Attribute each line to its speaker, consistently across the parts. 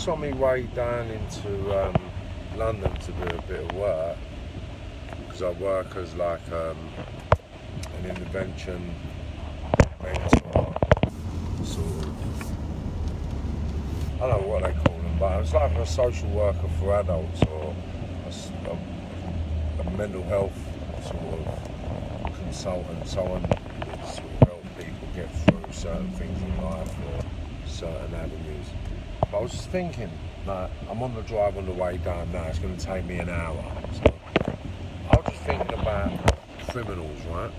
Speaker 1: just on my way down into London to do a bit of work, because I work as like an intervention mentor, sort of, I don't know what they call them, but it's like a social worker for adults, or a mental health sort of consultant, someone that sort of help people get through certain things in life or certain avenues. But I was just thinking, like, I'm on the drive on the way down now, it's going to take me an hour. So I was just thinking about criminals, right?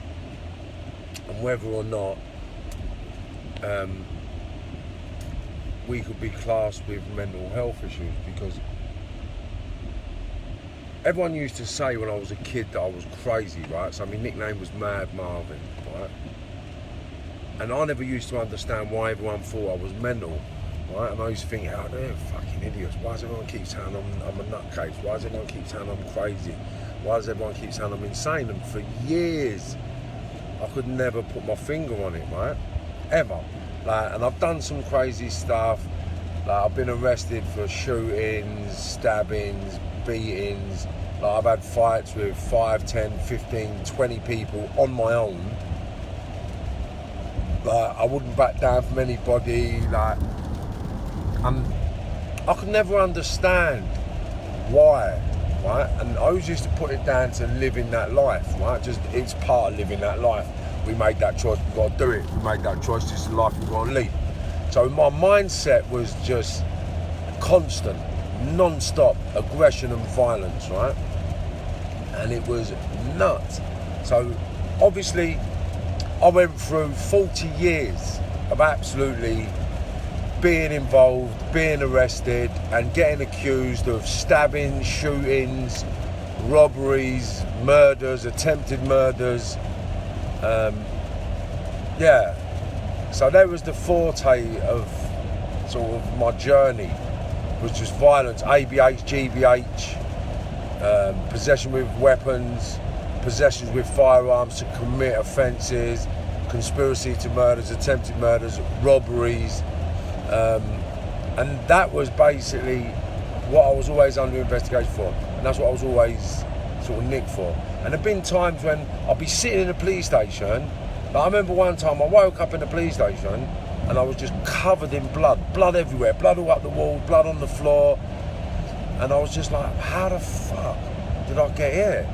Speaker 1: And whether or not we could be classed with mental health issues, because everyone used to say when I was a kid that I was crazy, right? So my nickname was Mad Marvin, right? And I never used to understand why everyone thought I was mental, right? And I used to think, oh, they're fucking idiots. Why does everyone keep saying I'm a nutcase? Why does everyone keep saying I'm crazy? Why does everyone keep saying I'm insane? And for years, I could never put my finger on it, right? Ever. Like, and I've done some crazy stuff. Like, I've been arrested for shootings, stabbings, beatings. Like, I've had fights with 5, 10, 15, 20 people on my own. Like, I wouldn't back down from anybody. Like, and I could never understand why, right? And I always used to put it down to living that life, right? Just, it's part of living that life. We made that choice, we've got to do it. We made that choice, this is the life we've got to lead. So my mindset was just constant, non-stop aggression and violence, right? And it was nuts. So obviously I went through 40 years of absolutely being involved, being arrested and getting accused of stabbings, shootings, robberies, murders, attempted murders. So that was the forte of sort of my journey, was just violence, ABH, GBH, possession with weapons, possessions with firearms to commit offences, conspiracy to murders, attempted murders, robberies, and that was basically what I was always under investigation for, and that's what I was always sort of nicked for. And there have been times when I'll be sitting in a police station. Like, I remember one time I woke up in the police station and I was just covered in blood everywhere, blood all up the wall, blood on the floor, and I was just like, how the fuck did I get here?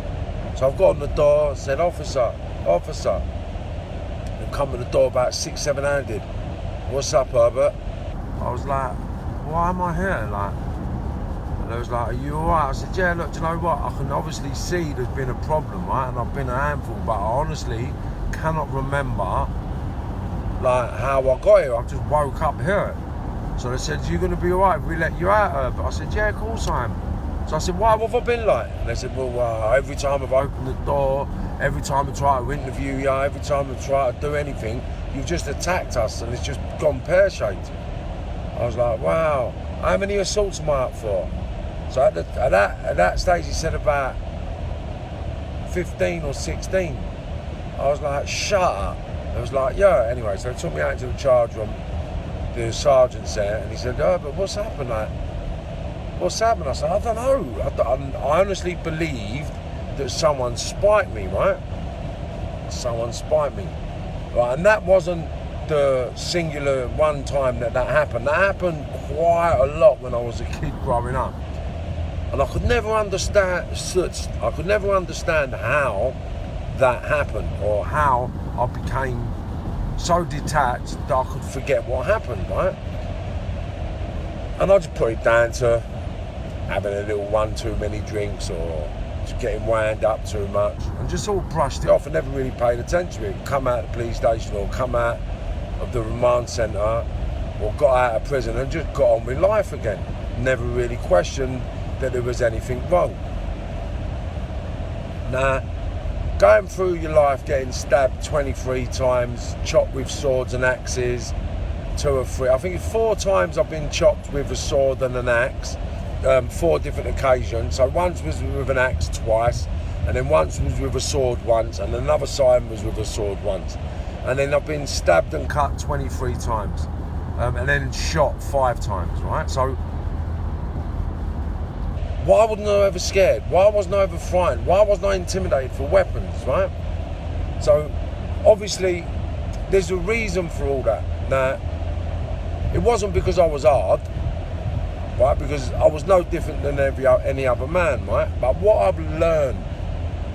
Speaker 1: So I've got on the door, said, officer, and come to the door about 6, 7-handed. What's up, Herbert? I was like, why am I here? Like, and they was like, are you alright? I said, yeah, look, do you know what? I can obviously see there's been a problem, right? And I've been a handful, but I honestly cannot remember like how I got here. I just woke up here. So they said, you're going to be alright if we let you out, Herbert? I said, yeah, of course I am. So I said, what have I been like? And they said, well, every time I've opened the door, every time I try to interview you, every time I try to do anything, you've just attacked us and it's just gone pear-shaped. I was like, wow, how many assaults am I up for? So at that stage, he said about 15 or 16. I was like, shut up. I was like, yeah. Anyway, so they took me out into the charge room. The sergeant's there, and he said, oh, but what's happened? Like, what's happened? I said, I don't know. I honestly believed that someone spiked me, right? Someone spiked me. Right, and that wasn't the singular one time that happened. That happened quite a lot when I was a kid growing up. And I could never understand how that happened, or how I became so detached that I could forget what happened, right? And I just put it down to having a little one too many drinks, or just getting wound up too much, and just all brushed it off and never really paid attention to it. Come out of the police station, or come out of the remand centre, or got out of prison and just got on with life again. Never really questioned that there was anything wrong. Now, going through your life getting stabbed 23 times, chopped with swords and axes, 2 or 3, I think it's 4 times I've been chopped with a sword and an axe, 4 different occasions. So once was with an axe twice, and then once was with a sword once, and another time was with a sword once. And then I've been stabbed and cut 23 times, and then shot 5 times, right? So why wasn't I ever scared? Why wasn't I ever frightened? Why wasn't I intimidated for weapons, right? So, obviously, there's a reason for all that. Now, it wasn't because I was hard, right? Because I was no different than any other man, right? But what I've learned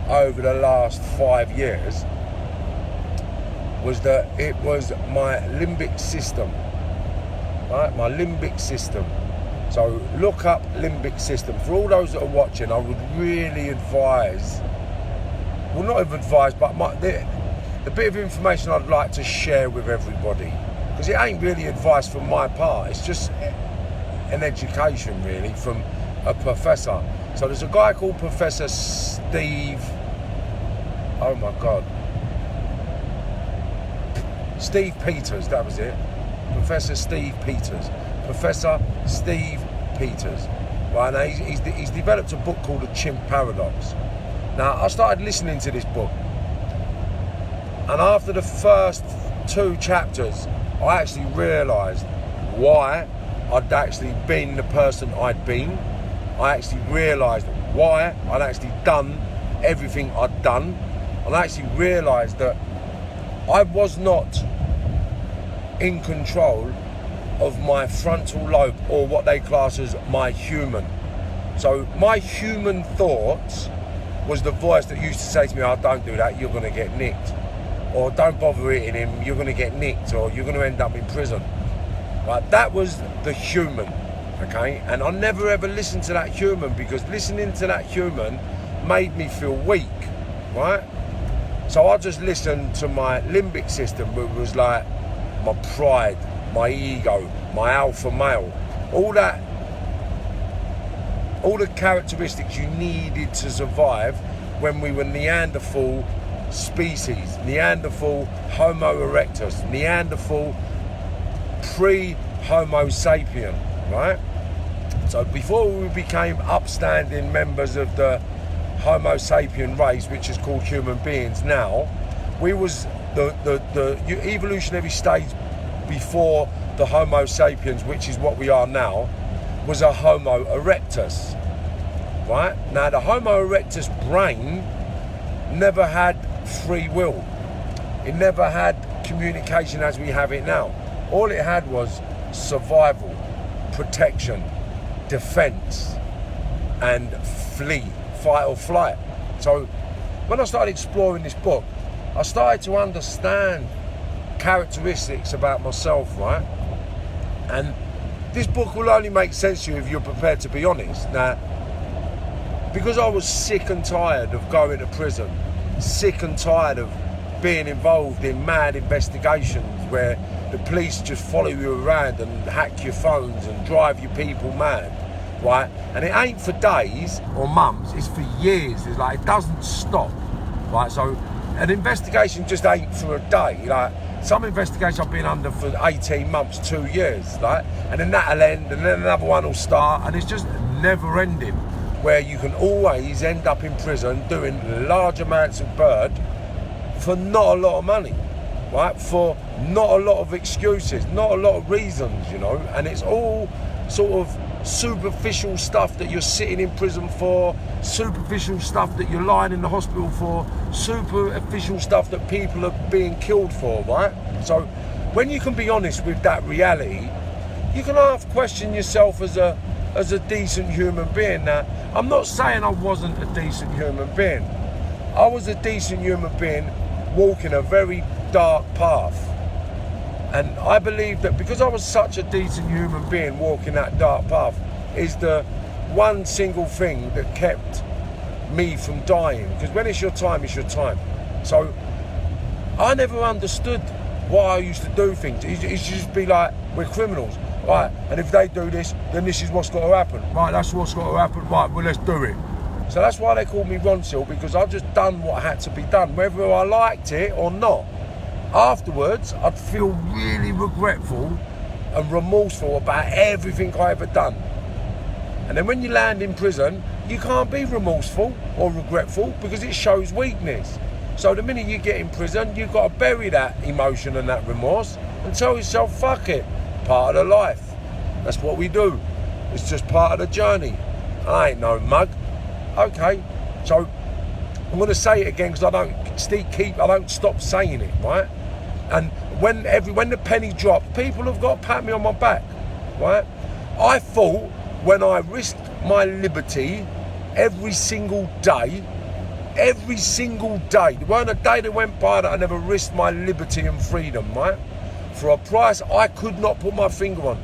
Speaker 1: over the last 5 years was that it was my limbic system, right? My limbic system. So look up limbic system. For all those that are watching, I would really advise, well, not even advise, but the bit of information I'd like to share with everybody, because it ain't really advice from my part, it's just an education really from a professor. So there's a guy called Professor Steve, oh my God, Steve Peters, that was it. Professor Steve Peters. Professor Steve Peters. Right, now he's developed a book called The Chimp Paradox. Now, I started listening to this book, and after the first 2 chapters, I actually realised why I'd actually been the person I'd been. I actually realised why I'd actually done everything I'd done. And I actually realised that I was not in control of my frontal lobe, or what they class as my human. So my human thoughts was the voice that used to say to me, oh, don't do that, you're going to get nicked. Or don't bother eating him, you're going to get nicked, or you're going to end up in prison. Right? That was the human, okay? And I never ever listened to that human, because listening to that human made me feel weak, right? So I just listened to my limbic system, which was like my pride, my ego, my alpha male, all the characteristics you needed to survive when we were Neanderthal species, Neanderthal Homo Erectus, Neanderthal pre-Homo Sapien, right? So before we became upstanding members of the Homo Sapien race, which is called human beings now, we was the evolutionary stage before the Homo sapiens, which is what we are now, was a Homo Erectus, right? Now, the Homo Erectus brain never had free will. It never had communication as we have it now. All it had was survival, protection, defense, and flee, fight or flight. So when I started exploring this book, I started to understand characteristics about myself, right? And this book will only make sense to you if you're prepared to be honest. Now, because I was sick and tired of going to prison, sick and tired of being involved in mad investigations where the police just follow you around and hack your phones and drive your people mad, right? And it ain't for days or months, it's for years. It's like, it doesn't stop, right? So an investigation just ain't for a day. Like, some investigations I've been under for 18 months, 2 years, right? And then that'll end, and then another one will start, and it's just never ending, where you can always end up in prison doing large amounts of bird for not a lot of money, right? For not a lot of excuses, not a lot of reasons, you know? And it's all sort of superficial stuff that you're sitting in prison for, superficial stuff that you're lying in the hospital for, superficial stuff that people are being killed for, right? So when you can be honest with that reality, you can half question yourself as a decent human being. Now, I'm not saying I wasn't a decent human being. I was a decent human being walking a very dark path. And I believe that because I was such a decent human being walking that dark path is the one single thing that kept me from dying. Because when it's your time, it's your time. So I never understood why I used to do things. It used to just be like, we're criminals, right? And if they do this, then this is what's got to happen. Right, that's what's got to happen. Right, well, let's do it. So that's why they called me Ronsil, because I've just done what had to be done, whether I liked it or not. Afterwards, I'd feel really regretful and remorseful about everything I ever done. And then when you land in prison, you can't be remorseful or regretful because it shows weakness. So the minute you get in prison, you've got to bury that emotion and that remorse and tell yourself, fuck it, part of the life. That's what we do. It's just part of the journey. I ain't no mug. Okay, so I'm going to say it again because I don't stop saying it, right? And when the penny dropped, people have got to pat me on my back, right? I thought when I risked my liberty every single day, there weren't a day that went by that I never risked my liberty and freedom, right? For a price I could not put my finger on,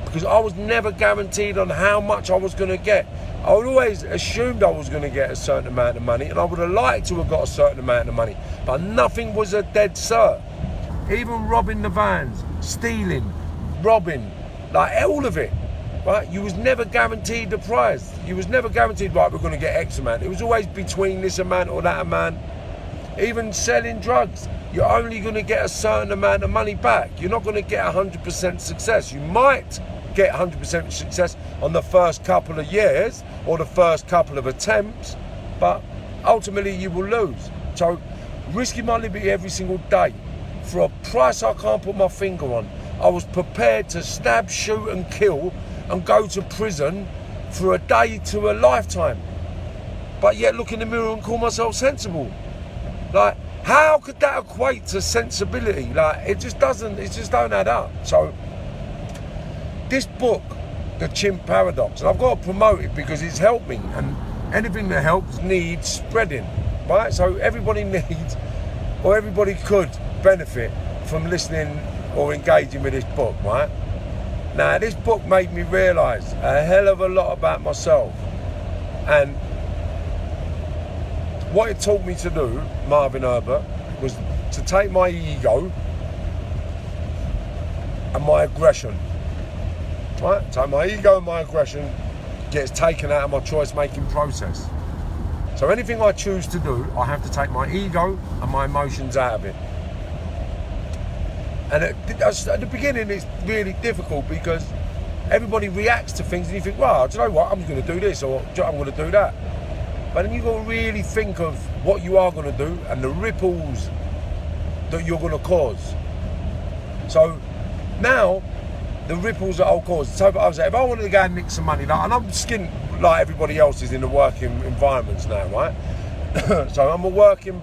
Speaker 1: because I was never guaranteed on how much I was going to get. I would always assumed I was going to get a certain amount of money, and I would have liked to have got a certain amount of money, but nothing was a dead cert. Even robbing the vans, stealing, robbing, like all of it, right? You was never guaranteed the prize. You was never guaranteed, right, we're going to get X amount. It was always between this amount or that amount. Even selling drugs, you're only going to get a certain amount of money back. You're not going to get 100% success. You might get 100% success on the first couple of years or the first couple of attempts, but ultimately you will lose. So risking my liberty every single day for a price I can't put my finger on. I was prepared to stab, shoot and kill and go to prison for a day to a lifetime, but yet look in the mirror and call myself sensible. Like, how could that equate to sensibility? Like, it just don't add up. So this book, The Chimp Paradox, and I've got to promote it because it's helped me, and anything that helps needs spreading, right? So everybody needs, or everybody could benefit from listening or engaging with this book, right? Now, this book made me realise a hell of a lot about myself, and what it taught me to do, Marvin Herbert, was to take my ego and my aggression, right? So my ego and my aggression gets taken out of my choice-making process. So anything I choose to do, I have to take my ego and my emotions out of it. And at the beginning, it's really difficult because everybody reacts to things and you think, well, do you know what, I'm going to do this or I'm going to do that. But then you've got to really think of what you are going to do and the ripples that you're going to cause. So now, the ripples that I'll cause. So I was like, if I wanted to go and nick some money, like, and I'm skinned like everybody else is in the working environments now, right? So I'm a working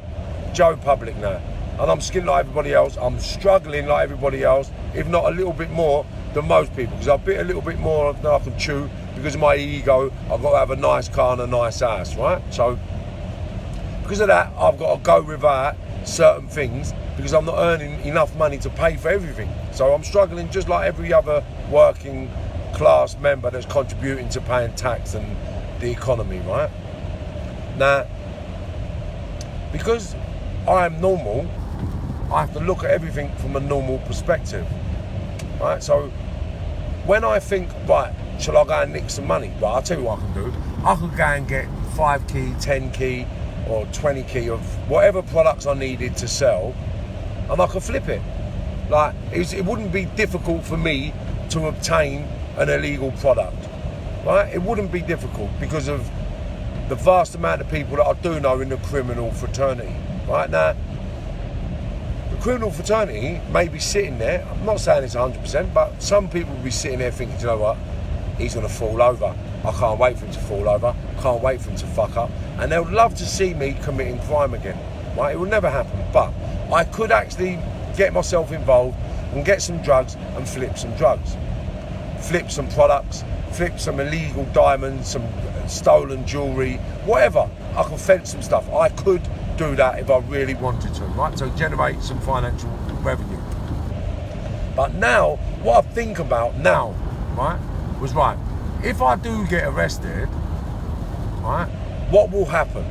Speaker 1: Joe Public now, and I'm skinned like everybody else. I'm struggling like everybody else, if not a little bit more than most people, because I've bit a little bit more than I can chew because of my ego. I've got to have a nice car and a nice house, right? So because of that, I've got to go without certain things because I'm not earning enough money to pay for everything. So I'm struggling just like every other working class member that's contributing to paying tax and the economy, right? Now, because I am normal, I have to look at everything from a normal perspective, right? So when I think, right, shall I go and nick some money? Right, I'll tell you what I can do. I could go and get 5 key, 10 key or 20 key of whatever products I needed to sell, and I could flip it. Like, it wouldn't be difficult for me to obtain an illegal product, right? It wouldn't be difficult because of the vast amount of people that I do know in the criminal fraternity, right? Now, the criminal fraternity may be sitting there, I'm not saying it's 100%, but some people will be sitting there thinking, you know what, he's going to fall over. I can't wait for him to fall over. Can't wait for him to fuck up. And they would love to see me committing crime again, right? It will never happen, but I could actually get myself involved and get some drugs and flip some drugs. Flip some products, flip some illegal diamonds, some stolen jewellery, whatever. I can fence some stuff. I could do that if I really wanted to, right? So generate some financial revenue. But now, what I think about now, right, was right, if I do get arrested, right, what will happen?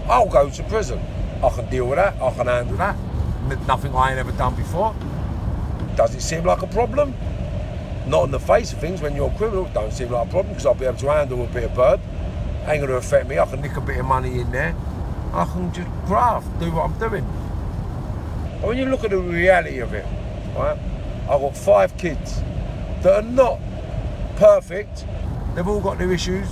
Speaker 1: I'll go to prison. I can deal with that, I can handle that. Nothing I ain't ever done before. Does it seem like a problem? Not on the face of things. When you're a criminal, it don't seem like a problem because I'll be able to handle a bit of bird. Ain't going to affect me. I can nick a bit of money in there. I can just graft, do what I'm doing. But when you look at the reality of it, right, I've got 5 kids that are not perfect. They've all got their issues.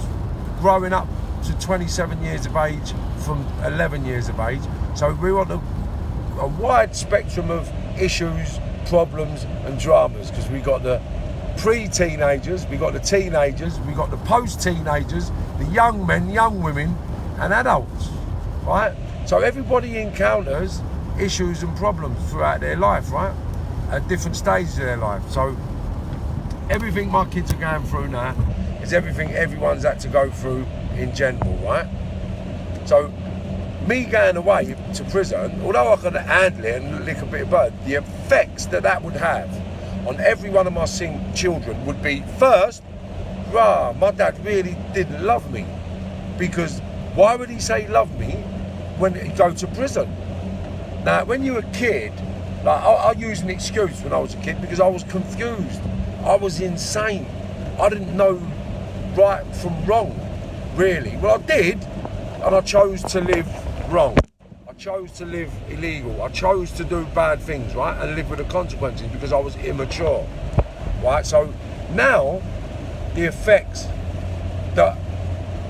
Speaker 1: Growing up to 27 years of age from 11 years of age. So we're on a wide spectrum of issues, problems and dramas, because we got the pre-teenagers, we got the teenagers, we got the post-teenagers, the young men, young women, and adults, right? So everybody encounters issues and problems throughout their life, right? At different stages of their life. So everything my kids are going through now is everything everyone's had to go through in general, right? So me going away to prison, although I could handle it and lick a bit of blood, the effects that would have on every one of my children would be, first, my dad really didn't love me. Because why would he say love me when he go to prison? Now, when you're a kid, like I used an excuse when I was a kid because I was confused. I was insane. I didn't know right from wrong, really. Well, I did, and I chose to live wrong. I chose to live illegal. I chose to do bad things, right, and live with the consequences because I was immature, right? So now the effects that,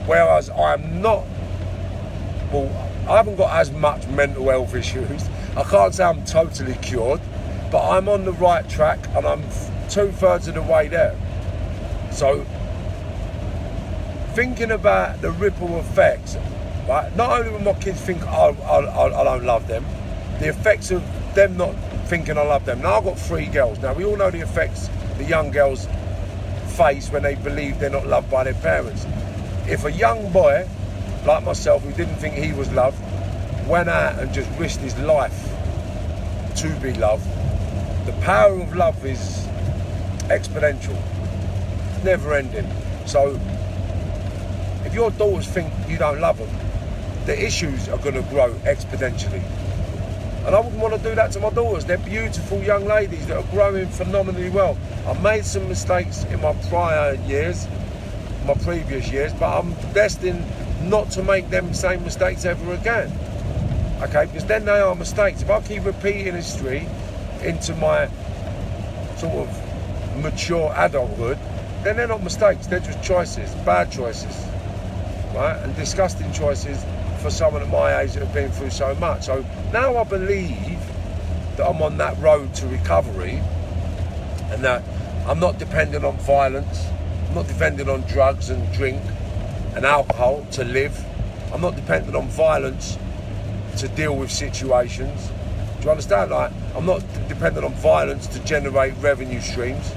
Speaker 1: whereas I'm not, well, I haven't got as much mental health issues. I can't say I'm totally cured, but I'm on the right track and I'm 2/3 of the way there. So thinking about the ripple effects, right? Not only will my kids think I don't love them, the effects of them not thinking I love them. Now I've got 3 girls. Now we all know the effects the young girls face when they believe they're not loved by their parents. If a young boy like myself who didn't think he was loved went out and just risked his life to be loved, the power of love is exponential, never ending. So if your daughters think you don't love them, the issues are going to grow exponentially. And I wouldn't want to do that to my daughters. They're beautiful young ladies that are growing phenomenally well. I made some mistakes in my prior years, my previous years, but I'm destined not to make them same mistakes ever again. Okay, because then they are mistakes. If I keep repeating history into my sort of mature adulthood, then they're not mistakes, they're just choices, bad choices, right? And disgusting choices for someone at my age that have been through so much. So now I believe that I'm on that road to recovery and that I'm not dependent on violence, I'm not dependent on drugs and drink and alcohol to live. I'm not dependent on violence to deal with situations. Do you understand? Like, I'm not dependent on violence to generate revenue streams.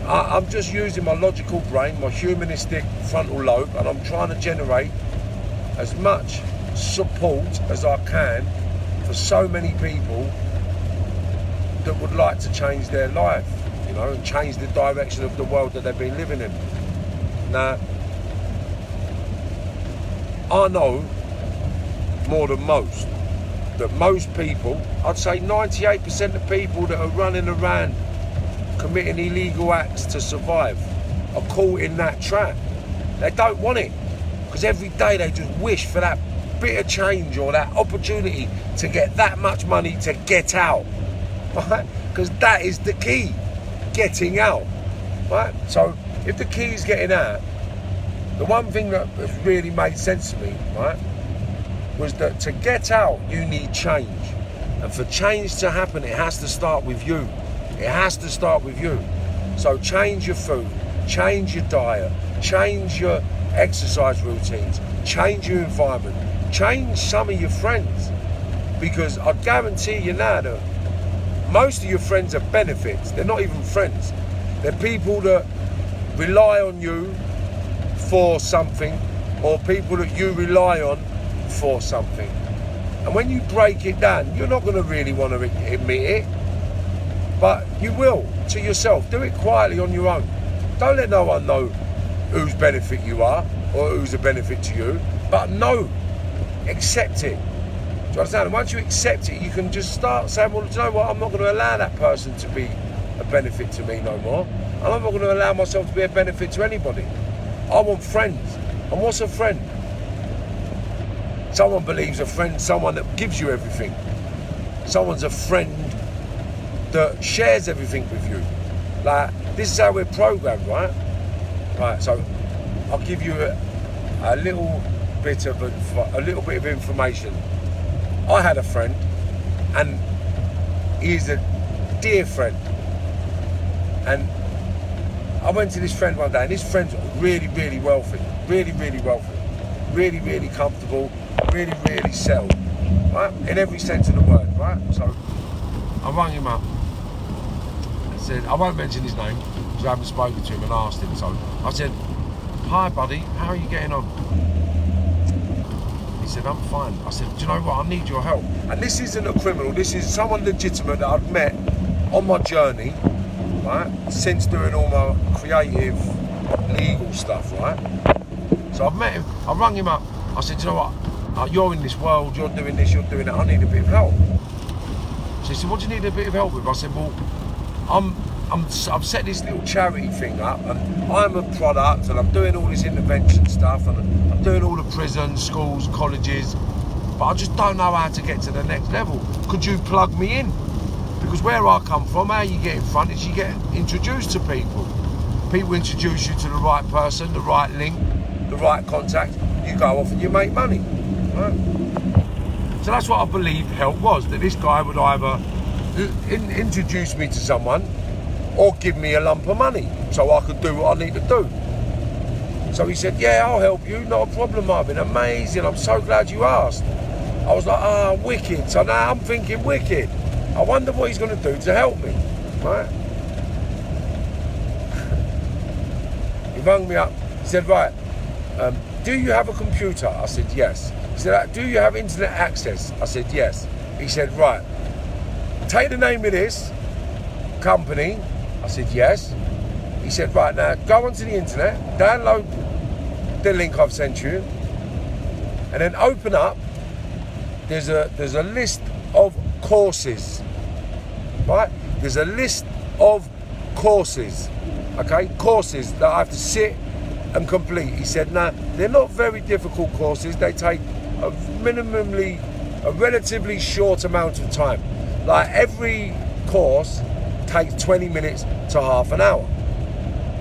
Speaker 1: I'm just using my logical brain, my humanistic frontal lobe, and I'm trying to generate as much support as I can for so many people that would like to change their life, you know, and change the direction of the world that they've been living in. Now, I know more than most that most people, I'd say 98% of people that are running around committing illegal acts to survive are caught in that trap. They don't want it because every day they just wish for that bit of change or that opportunity to get that much money to get out, right? Because that is the key, getting out, right? So if the key is getting out, the one thing that has really made sense to me, right, was that to get out, you need change. And for change to happen, it has to start with you. It has to start with you. So change your food, change your diet, change your exercise routines, change your environment, change some of your friends. Because I guarantee you now that most of your friends are benefits. They're not even friends. They're people that rely on you for something, or people that you rely on for something. And when you break it down, you're not going to really want to admit it, but you will to yourself. Do it quietly on your own. Don't let no one know whose benefit you are or who's a benefit to you, but no, accept it. Do you understand? And once you accept it, you can just start saying, well, do you know what, I'm not going to allow that person to be a benefit to me no more. I'm not going to allow myself to be a benefit to anybody. I want friends. And what's a friend? Someone believes a friend, someone that gives you everything. Someone's a friend that shares everything with you. Like, this is how we're programmed, right? Right, so I'll give you a little bit of information. I had a friend, and he's a dear friend, and I went to this friend one day, and this friend's really, really wealthy, really, really wealthy, really, really comfortable, really, really settled, right? In every sense of the word, right? So I rang him up. I said, I won't mention his name because I haven't spoken to him and asked him. So I said, "Hi, buddy, how are you getting on?" He said, "I'm fine." I said, "Do you know what? I need your help." And this isn't a criminal. This is someone legitimate that I've met on my journey, right? Since doing all my creative, legal stuff, right? So I've met him. I rang him up. I said, "Do you know what? You're in this world. You're doing this. You're doing that. I need a bit of help." So he said, "What do you need a bit of help with?" I said, "Well, I've set this little charity thing up, and I'm a product, and I'm doing all this intervention stuff, and I'm doing all the prisons, schools, colleges, but I just don't know how to get to the next level. Could you plug me in? Because where I come from, how you get in front is you get introduced to people. People introduce you to the right person, the right link, the right contact. You go off and you make money, right?" So that's what I believe help was, that this guy would either introduce me to someone or give me a lump of money so I could do what I need to do. So he said, "Yeah, I'll help you, not a problem, Marvin. Amazing, I'm so glad you asked." I was like, wicked. So now I'm thinking, wicked. I wonder what he's going to do to help me, right? He rang me up. He said, "Right, do you have a computer?" I said, "Yes." He said, "Do you have internet access?" I said, "Yes." He said, "Right, take the name of this company." I said, "Yes." He said, "Right, now go onto the internet, download the link I've sent you, and then open up. There's a list of courses, right? There's a list of courses, okay? Courses that I have to sit and complete." He said, "Now, they're not very difficult courses. They take a relatively short amount of time. Like every course takes 20 minutes to half an hour."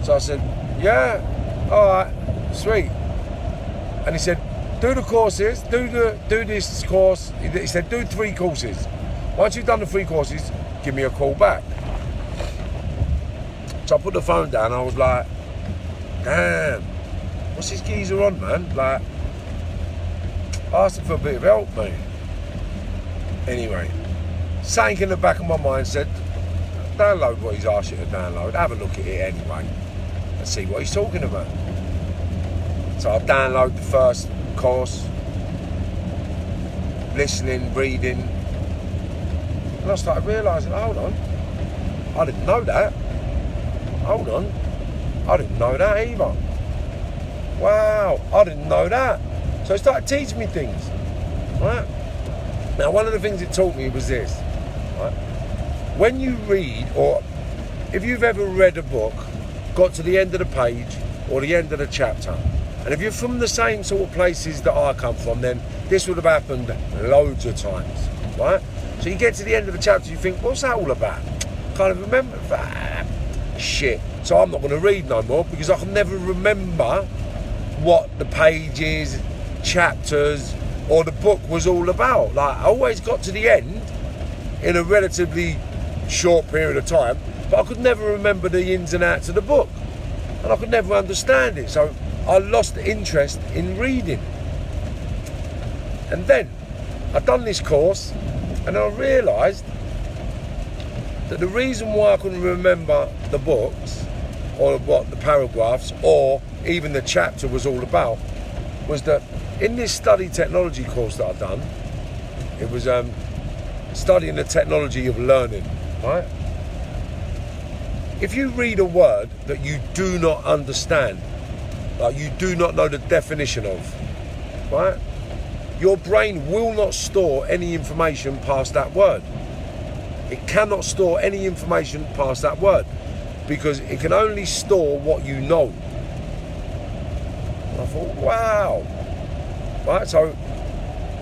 Speaker 1: So I said, "Yeah, all right, sweet." And he said, "Do the courses, do this course." He said, "Do 3 courses. Once you've done the 3 courses, give me a call back." So I put the phone down and I was like, damn, what's this geezer on, man? Like, I asked him for a bit of help, mate. Anyway, something in the back of my mind said, download what he's asked you to download, have a look at it anyway, and see what he's talking about. So I downloaded the first course, listening, reading, and I started realising, hold on, I didn't know that. Hold on, I didn't know that either. Wow, I didn't know that. So it started teaching me things, right? Now, one of the things it taught me was this, right? When you read, or if you've ever read a book, got to the end of the page or the end of the chapter, and if you're from the same sort of places that I come from, then this would have happened loads of times, right? So you get to the end of the chapter, you think, what's that all about? Kind of remember that shit. So I'm not going to read no more because I can never remember what the pages, chapters, or the book was all about. Like, I always got to the end in a relatively short period of time, but I could never remember the ins and outs of the book, and I could never understand it. So I lost interest in reading. And then I'd done this course, and I realised that the reason why I couldn't remember the books, or what the paragraphs, or even the chapter was all about, was that in this study technology course that I've done, it was studying the technology of learning, right? If you read a word that you do not understand, like you do not know the definition of, right? Your brain will not store any information past that word. It cannot store any information past that word because it can only store what you know. And I thought, wow. Right, so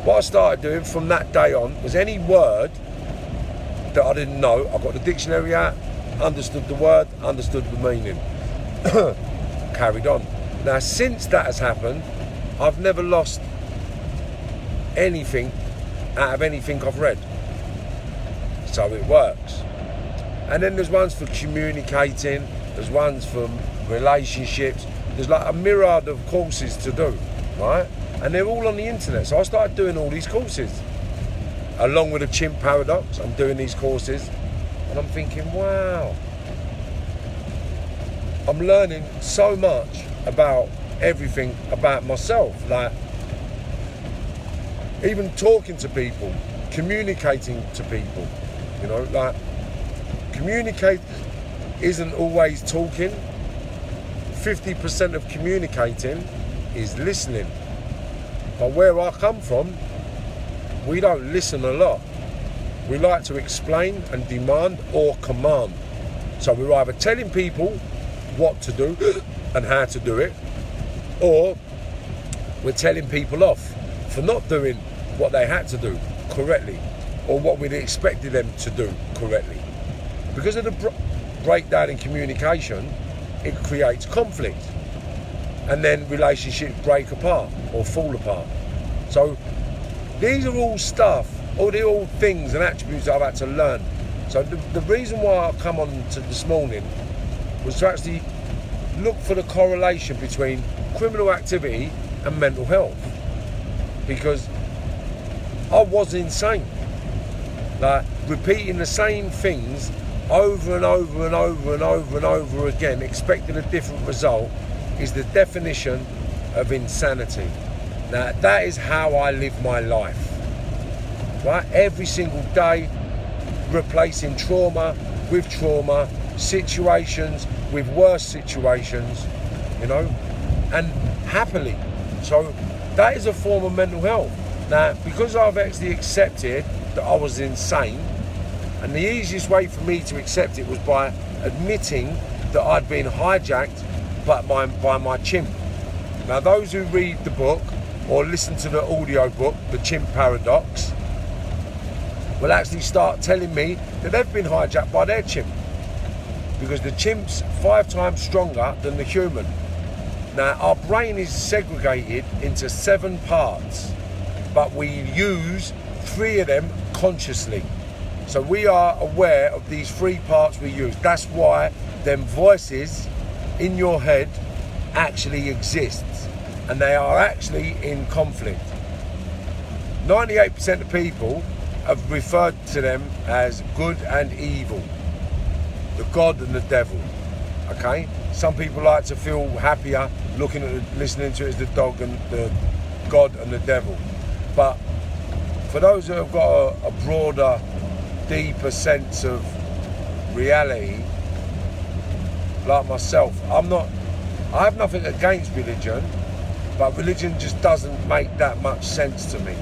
Speaker 1: what I started doing from that day on was any word that I didn't know, I got the dictionary out, understood the word, understood the meaning, carried on. Now, since that has happened, I've never lost anything out of anything I've read. So it works. And then there's ones for communicating, there's ones from relationships, there's like a myriad of courses to do, right? And they're all on the internet. So I started doing all these courses. Along with the Chimp Paradox, I'm doing these courses. And I'm thinking, wow. I'm learning so much about everything about myself. Like, even talking to people, communicating to people. You know, like, communicate isn't always talking. 50% of communicating is listening. But where I come from, we don't listen a lot. We like to explain and demand or command. So we're either telling people what to do and how to do it, or we're telling people off for not doing what they had to do correctly, or what we'd expected them to do correctly. Because of the breakdown in communication, it creates conflict, and then relationships break apart or fall apart. So these are all stuff, all things and attributes I've had to learn. So the reason why I come on to this morning was to actually look for the correlation between criminal activity and mental health, because I was insane. Like, repeating the same things over and over and over and over and over again, expecting a different result, is the definition of insanity. Now, that is how I live my life, right? Every single day, replacing trauma with trauma, situations with worse situations, you know, and happily. So that is a form of mental health. Now, because I've actually accepted that I was insane, and the easiest way for me to accept it was by admitting that I'd been hijacked by my chimp. Now, those who read the book or listen to the audio book, the Chimp Paradox, will actually start telling me that they've been hijacked by their chimp, because the chimp's 5 times stronger than the human. Now, our brain is segregated into 7 parts, but we use 3 of them consciously. So we are aware of these 3 parts we use. That's why them voices in your head actually exist, and they are actually in conflict. 98% of people have referred to them as good and evil, the God and the devil. Okay, some people like to feel happier listening to it as the dog and the God and the devil. But for those who have got a broader, deeper sense of reality, like myself, I have nothing against religion, but religion just doesn't make that much sense to me.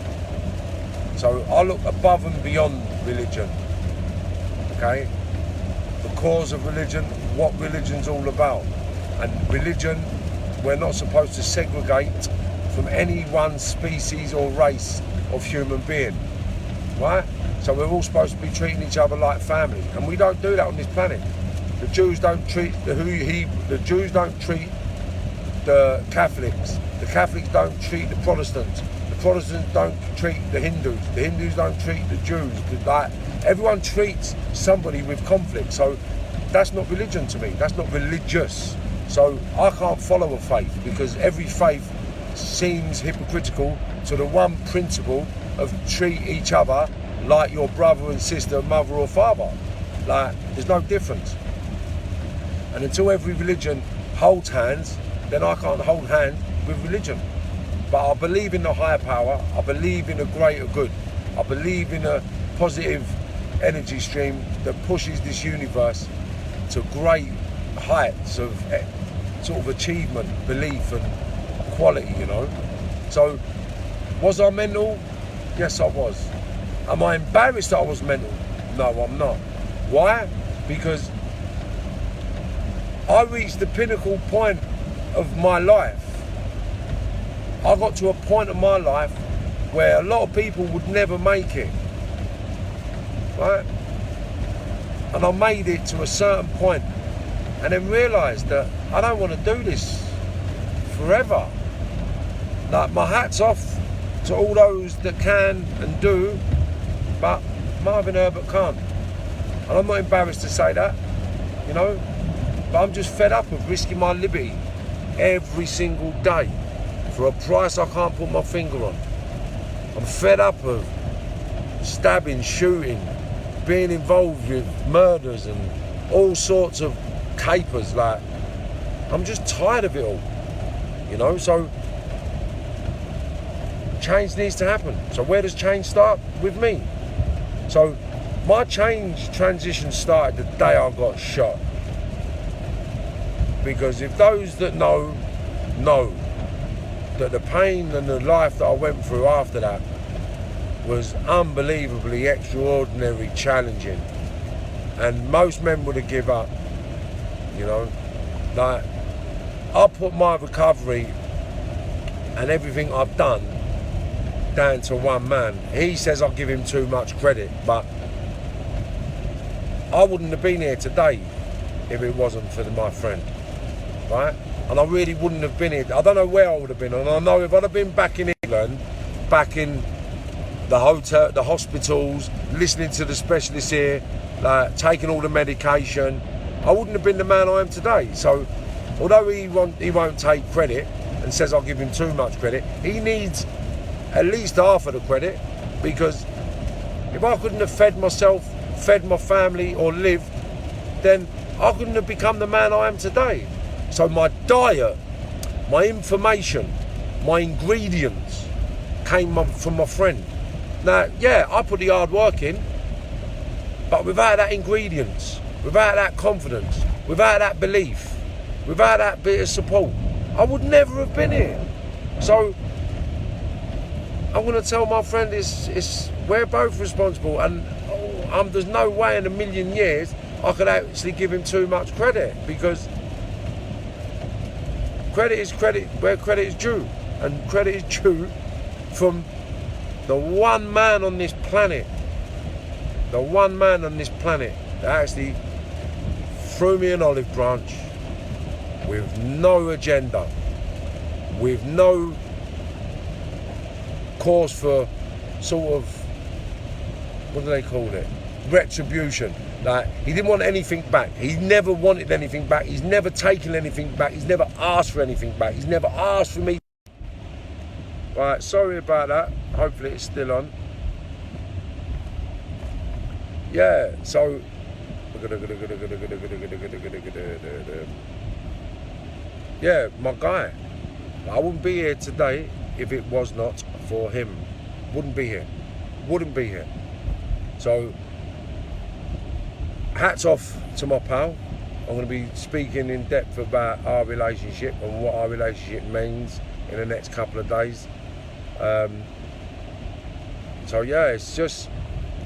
Speaker 1: So I look above and beyond religion, okay? The cause of religion, what religion's all about. And religion, we're not supposed to segregate from any one species or race of human being, right? So we're all supposed to be treating each other like family, and we don't do that on this planet. The Jews don't treat the Jews don't treat the Catholics. The Catholics don't treat the Protestants. The Protestants don't treat the Hindus. The Hindus don't treat the Jews. Everyone treats somebody with conflict. So that's not religion to me. That's not religious. So I can't follow a faith, because every faith seems hypocritical to the one principle of treat each other like your brother and sister, mother or father. Like, there's no difference. And until every religion holds hands, then I can't hold hands with religion. But I believe in the higher power. I believe in a greater good. I believe in a positive energy stream that pushes this universe to great heights of sort of achievement, belief and quality, you know. So, was I mental? Yes, I was. Am I embarrassed that I was mental? No, I'm not. Why? Because I reached the pinnacle point of my life. I got to a point of my life where a lot of people would never make it, right? And I made it to a certain point, and then realised that I don't want to do this forever. Like, my hat's off to all those that can and do, but Marvin Herbert can't. And I'm not embarrassed to say that, you know. But I'm just fed up of risking my liberty every single day for a price I can't put my finger on. I'm fed up of stabbing, shooting, being involved with murders and all sorts of capers. Like, I'm just tired of it all, you know. So change needs to happen. So where does change start? With me. So my transition started the day I got shot. Because if those that know that the pain and the life that I went through after that was unbelievably extraordinary, challenging, and most men would have given up, you know. Like, I put my recovery and everything I've done down to one man. He says I give him too much credit, but I wouldn't have been here today if it wasn't for my friend, right? And I really wouldn't have been here. I don't know where I would have been, and I know if I'd have been back in England, back in the hotel, the hospitals, listening to the specialists here, like taking all the medication, I wouldn't have been the man I am today. So although he won't take credit and says I'll give him too much credit, he needs at least half of the credit, because if I couldn't have fed myself, fed my family or lived, then I couldn't have become the man I am today. So my diet, my information, my ingredients came from my friend. Now, yeah, I put the hard work in, but without that ingredients, without that confidence, without that belief, without that bit of support, I would never have been here. So I'm going to tell my friend it's we're both responsible, and there's no way in a million years I could actually give him too much credit, because credit is credit where credit is due, and credit is due from the one man on this planet, that actually threw me an olive branch with no agenda, with no cause for sort of, what do they call it, retribution. Like, he didn't want anything back. He never wanted anything back. He's never taken anything back. He's never asked for anything back. He's never asked for me. Right, sorry about that. Hopefully it's still on. Yeah, so yeah, my guy. I wouldn't be here today if it was not for him. Wouldn't be here. So hats off to my pal. I'm going to be speaking in depth about our relationship and what our relationship means in the next couple of days. So yeah, it's just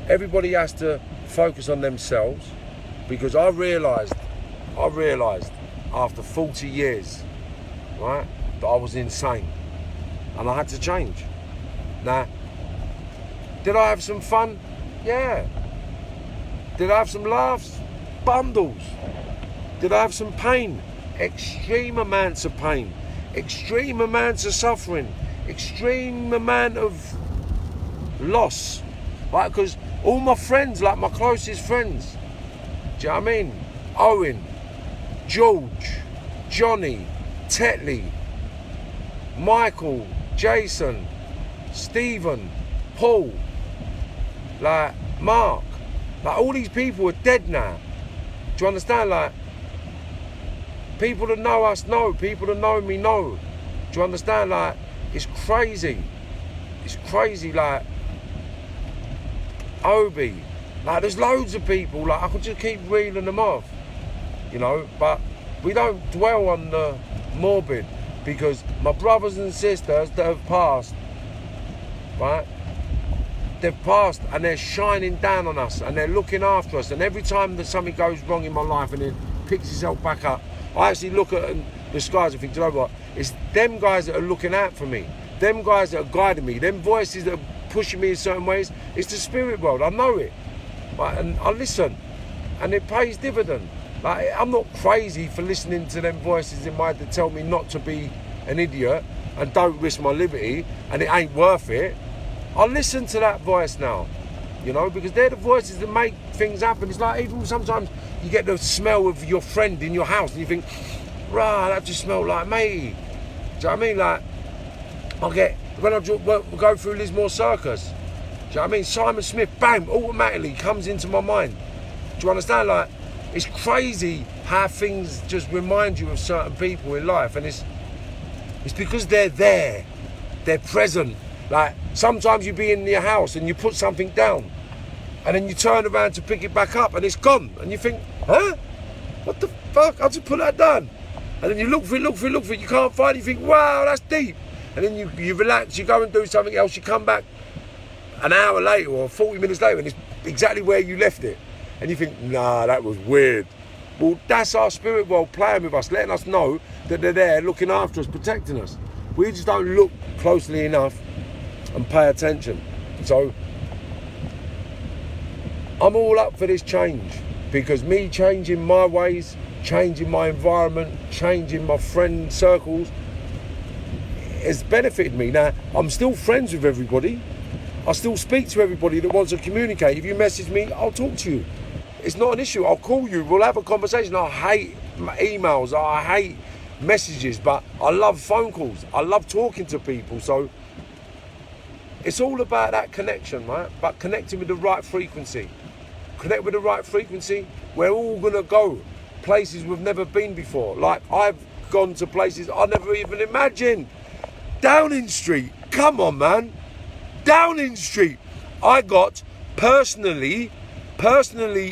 Speaker 1: everybody has to focus on themselves, because I realised after 40 years, right, that I was insane and I had to change. Now, did I have some fun? Yeah. Did I have some laughs? Bundles. Did I have some pain? Extreme amounts of pain. Extreme amounts of suffering. Extreme amount of loss. Right, because all my friends, like my closest friends, do you know what I mean? Owen, George, Johnny, Tetley, Michael, Jason, Stephen, Paul, like Mark, like all these people are dead now. Do you understand? Like, people that know us know, people that know me know. Do you understand? Like, it's crazy. It's crazy, like Obi. Like, there's loads of people, like, I could just keep reeling them off, you know, but we don't dwell on the morbid, because my brothers and sisters that have passed, right, they've passed and they're shining down on us and they're looking after us, and every time that something goes wrong in my life and it picks itself back up, I actually look at the skies and think, do you know what, it's them guys that are looking out for me, them guys that are guiding me, them voices that are pushing me in certain ways. It's the spirit world, I know it, right? And I listen, and it pays dividend. Like, I'm not crazy for listening to them voices in my head that tell me not to be an idiot and don't risk my liberty and it ain't worth it. I listen to that voice now, you know, because they're the voices that make things happen. It's like, even sometimes you get the smell of your friend in your house and you think, rah, that just smelled like me. Do you know what I mean? Like, when I go through Lismore Circus, do you know what I mean? Simon Smith, bang, automatically comes into my mind. Do you understand? Like, it's crazy how things just remind you of certain people in life, and it's because they're there, they're present. Like, sometimes you be in your house and you put something down, and then you turn around to pick it back up and it's gone, and you think, huh? What the fuck? I just put that down. And then you look for it, you can't find it, you think, wow, that's deep. And then you relax, you go and do something else, you come back an hour later or 40 minutes later and it's exactly where you left it. And you think, nah, that was weird. Well, that's our spirit world playing with us, letting us know that they're there, looking after us, protecting us. We just don't look closely enough and pay attention. So, I'm all up for this change, because me changing my ways, changing my environment, changing my friend circles has benefited me. Now, I'm still friends with everybody. I still speak to everybody that wants to communicate. If you message me, I'll talk to you. It's not an issue. I'll call you. We'll have a conversation. I hate emails. I hate messages, but I love phone calls. I love talking to people. So it's all about that connection, right? But connecting with the right frequency. Connect with the right frequency. We're all going to go places we've never been before. Like, I've gone to places I never even imagined. Downing Street. Come on, man. Downing Street. I got personally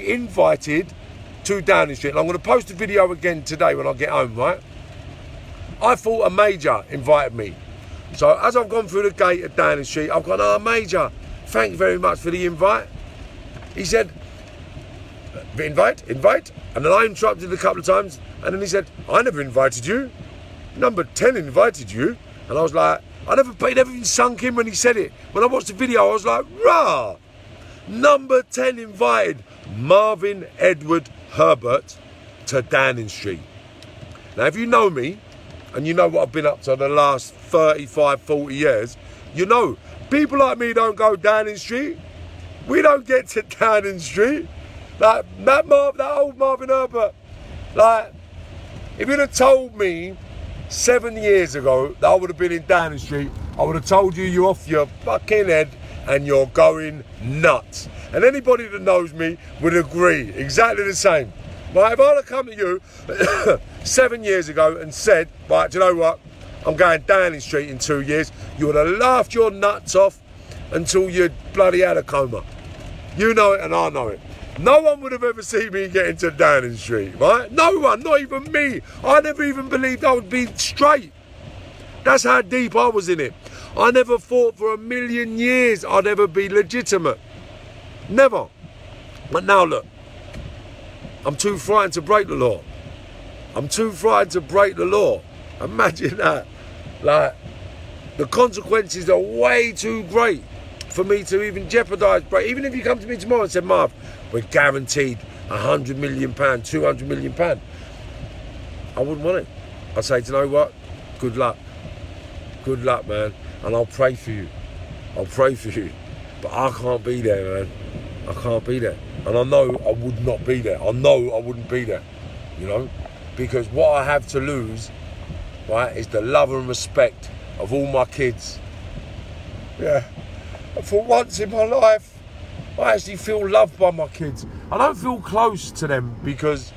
Speaker 1: invited to Downing Street. And I'm going to post a video again today when I get home, right? I thought a major invited me. So as I've gone through the gate at Downing Street, I've gone, oh, major, thank you very much for the invite. He said, invite. And then I interrupted a couple of times. And then he said, I never invited you. Number 10 invited you. And I was like, it never even sunk in when he said it. When I watched the video, I was like, rah! Number 10 invited Marvin Edward Herbert to Downing Street. Now, if you know me, and you know what I've been up to the last 35, 40 years, you know, people like me don't go Downing Street. We don't get to Downing Street. Like, that old Marvin Herbert, like, if you'd have told me 7 years ago that I would have been in Downing Street, I would have told you you're off your fucking head and you're going nuts. And anybody that knows me would agree, exactly the same. Right, if I'd have come to you 7 years ago and said, right, do you know what, I'm going Downing Street in 2 years, you would have laughed your nuts off until you bloody had a coma. You know it and I know it. No one would have ever seen me get into Downing Street, right? No one, not even me. I never even believed I would be straight. That's how deep I was in it. I never thought for a million years I'd ever be legitimate. Never. But now look, I'm too frightened to break the law. I'm too frightened to break the law. Imagine that. Like, the consequences are way too great for me to even jeopardise break. Even if you come to me tomorrow and said, Marv, we're guaranteed £100 million, £200 million, I wouldn't want it. I'd say, do you know what? Good luck. Good luck, man. And I'll pray for you. I'll pray for you. But I can't be there, man. I can't be there. And I know I would not be there. I know I wouldn't be there, you know? Because what I have to lose, right, is the love and respect of all my kids. Yeah. And for once in my life, I actually feel loved by my kids. I don't feel close to them because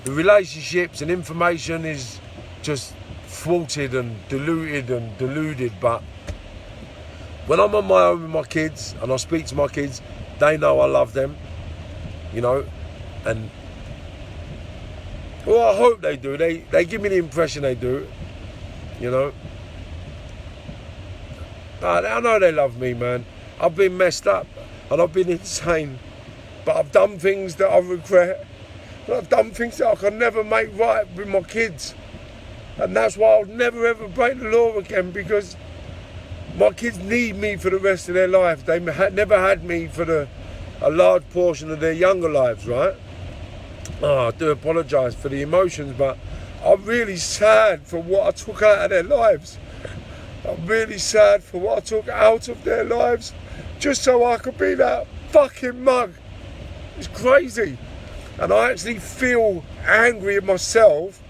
Speaker 1: the relationships and information is just thwarted and diluted and deluded. But when I'm on my own with my kids and I speak to my kids, they know I love them, you know, and well, I hope they do. They give me the impression they do, you know. But I know they love me, man. I've been messed up and I've been insane, but I've done things that I regret. And I've done things that I can never make right with my kids, and that's why I'll never ever break the law again, because my kids need me for the rest of their life. They never had me for a large portion of their younger lives, right? Oh, I do apologise for the emotions, but I'm really sad for what I took out of their lives. I'm really sad for what I took out of their lives just so I could be that fucking mug. It's crazy. And I actually feel angry at myself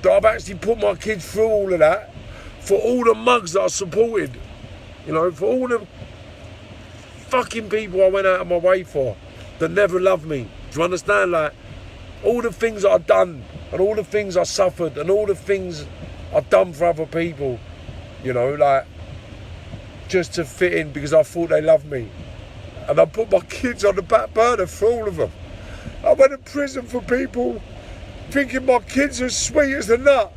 Speaker 1: that I've actually put my kids through all of that, for all the mugs that I supported, you know, for all the fucking people I went out of my way for that never loved me. Do you understand? Like, all the things that I've done and all the things I suffered and all the things I've done for other people, you know, like, just to fit in because I thought they loved me. And I put my kids on the back burner for all of them. I went to prison for people thinking my kids are sweet as a nut.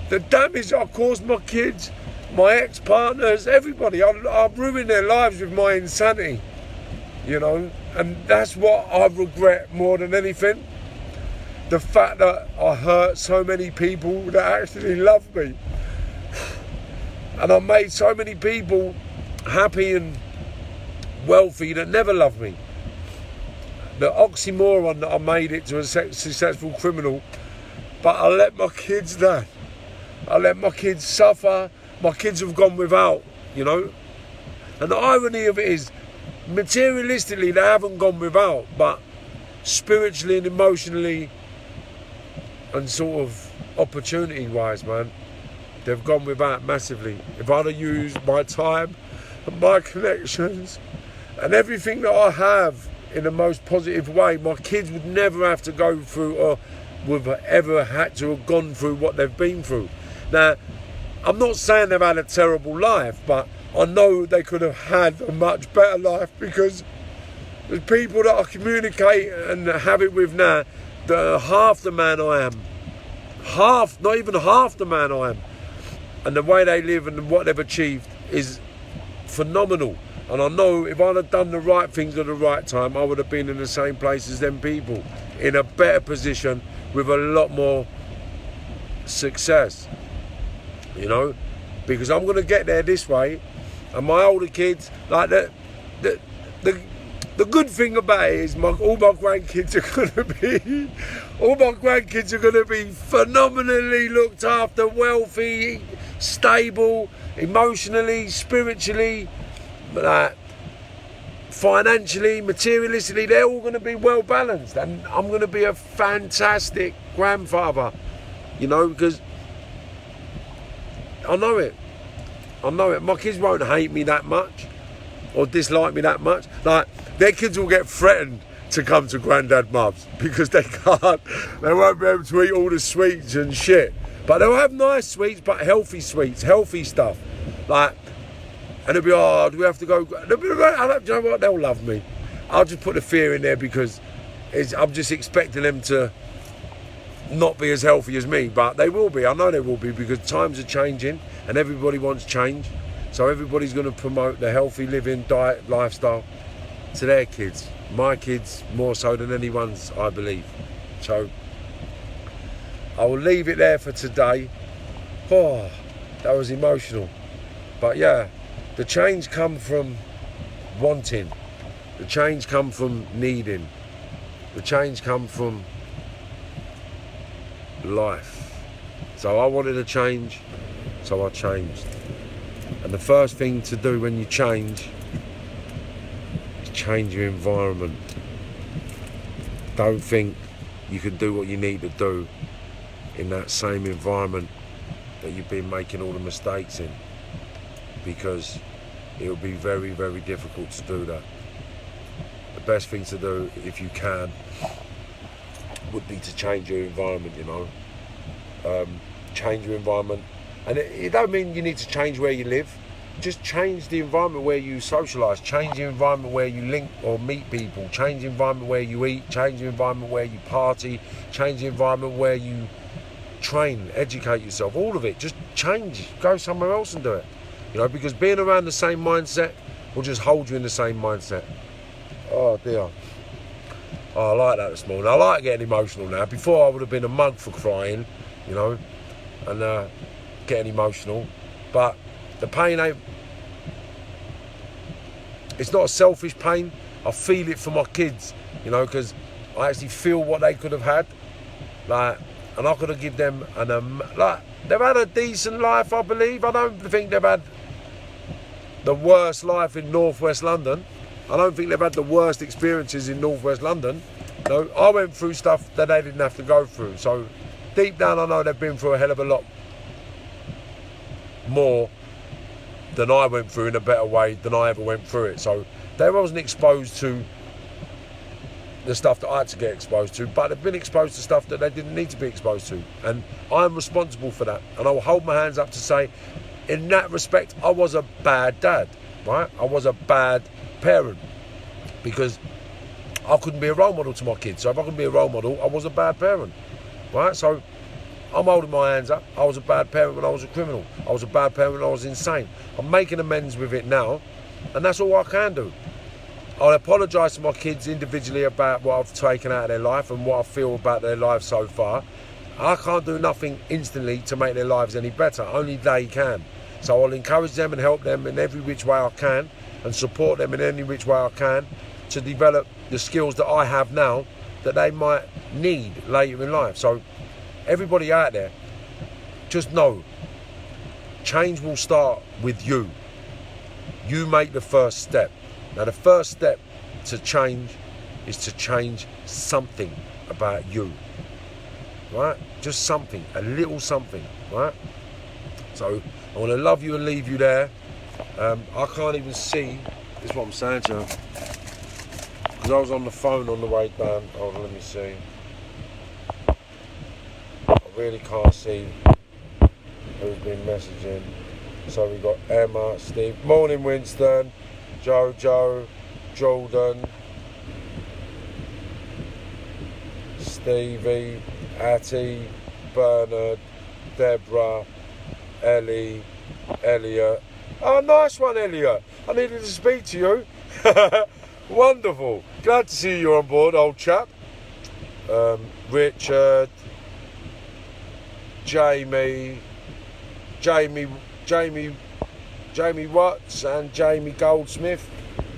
Speaker 1: The damage I caused my kids, my ex-partners, everybody, I ruined their lives with my insanity, you know, and that's what I regret more than anything. The fact that I hurt so many people that actually loved me. And I made so many people happy and wealthy that never loved me. The oxymoron that I made it to a successful criminal, but I let my kids down. I let my kids suffer. My kids have gone without, you know. And the irony of it is, materialistically, they haven't gone without, but spiritually and emotionally and sort of opportunity-wise, man, they've gone without massively. If I'd have used my time and my connections and everything that I have in the most positive way, my kids would never have to go through or would have ever had to have gone through what they've been through. Now, I'm not saying they've had a terrible life, but I know they could have had a much better life, because there's people that I communicate and have it with now that are half the man I am. Half, not even half the man I am. And the way they live and what they've achieved is phenomenal. And I know if I'd have done the right things at the right time, I would have been in the same place as them people, in a better position with a lot more success, you know, because I'm going to get there this way. And my older kids, like the good thing about it is all my grandkids are going to be phenomenally looked after, wealthy, stable, emotionally, spiritually, financially, materialistically. They're all going to be well balanced, and I'm going to be a fantastic grandfather, you know, because I know it. My kids won't hate me that much or dislike me that much. Like, their kids will get threatened to come to Grandad Mum's because they won't be able to eat all the sweets and shit. But they'll have nice sweets, but healthy sweets, healthy stuff. Like, and they'll be, oh, do we have to go? They'll be, you know what? They'll love me. I'll just put the fear in there because I'm just expecting them to not be as healthy as me, but they will be. I know they will be, because times are changing and everybody wants change. So everybody's going to promote the healthy living, diet, lifestyle to their kids. My kids more so than anyone's, I believe. So I will leave it there for today. Oh, that was emotional. But yeah, the change come from wanting. The change come from needing. The change come from life. So I wanted a change, so I changed. And the first thing to do when you change is change your environment. Don't think you can do what you need to do in that same environment that you've been making all the mistakes in, because it'll be very, very difficult to do that. The best thing to do, if you can, would be to change your environment, you know. Change your environment. And it don't mean you need to change where you live. Just change the environment where you socialise. Change the environment where you link or meet people. Change the environment where you eat. Change the environment where you party. Change the environment where you train, educate yourself. All of it. Just change. Go somewhere else and do it. You know, because being around the same mindset will just hold you in the same mindset. Oh dear. Oh, I like that this morning. I like getting emotional now. Before I would have been a mug for crying, you know, and getting emotional. But the pain ain't, it's not a selfish pain. I feel it for my kids, you know, because I actually feel what they could have had. Like, and I could have given them like, they've had a decent life, I believe. I don't think they've had the worst life in northwest London. I don't think they've had the worst experiences in northwest London, No, I went through stuff that they didn't have to go through. So deep down, I know they've been through a hell of a lot more than I went through in a better way than I ever went through it. So they wasn't exposed to the stuff that I had to get exposed to, but they've been exposed to stuff that they didn't need to be exposed to. And I'm responsible for that. And I will hold my hands up to say, in that respect, I was a bad dad, right? I was a bad parent because I couldn't be a role model to my kids. So if I couldn't be a role model, I was a bad parent, right? So I'm holding my hands up. I was a bad parent when I was a criminal. I was a bad parent when I was insane. I'm making amends with it now, and that's all I can do. I apologise to my kids individually about what I've taken out of their life and what I feel about their lives so far. I can't do nothing instantly to make their lives any better. Only they can. So I'll encourage them and help them in every which way I can and support them in any which way I can to develop the skills that I have now that they might need later in life. So everybody out there, just know, change will start with you. You make the first step. Now the first step to change is to change something about you, right? Just something, a little something, right? So I want to love you and leave you there. I can't even see, this is what I'm saying to you, because I was on the phone on the way down. Hold on, let me see. I really can't see who's been messaging. So we've got Emma, Steve, morning Winston, Jojo, Jordan, Stevie, Atty, Bernard, Deborah, Ellie, Elliot. Oh, nice one, Elliot. I needed to speak to you. Wonderful. Glad to see you on board, old chap. Richard, Jamie Watts and Jamie Goldsmith,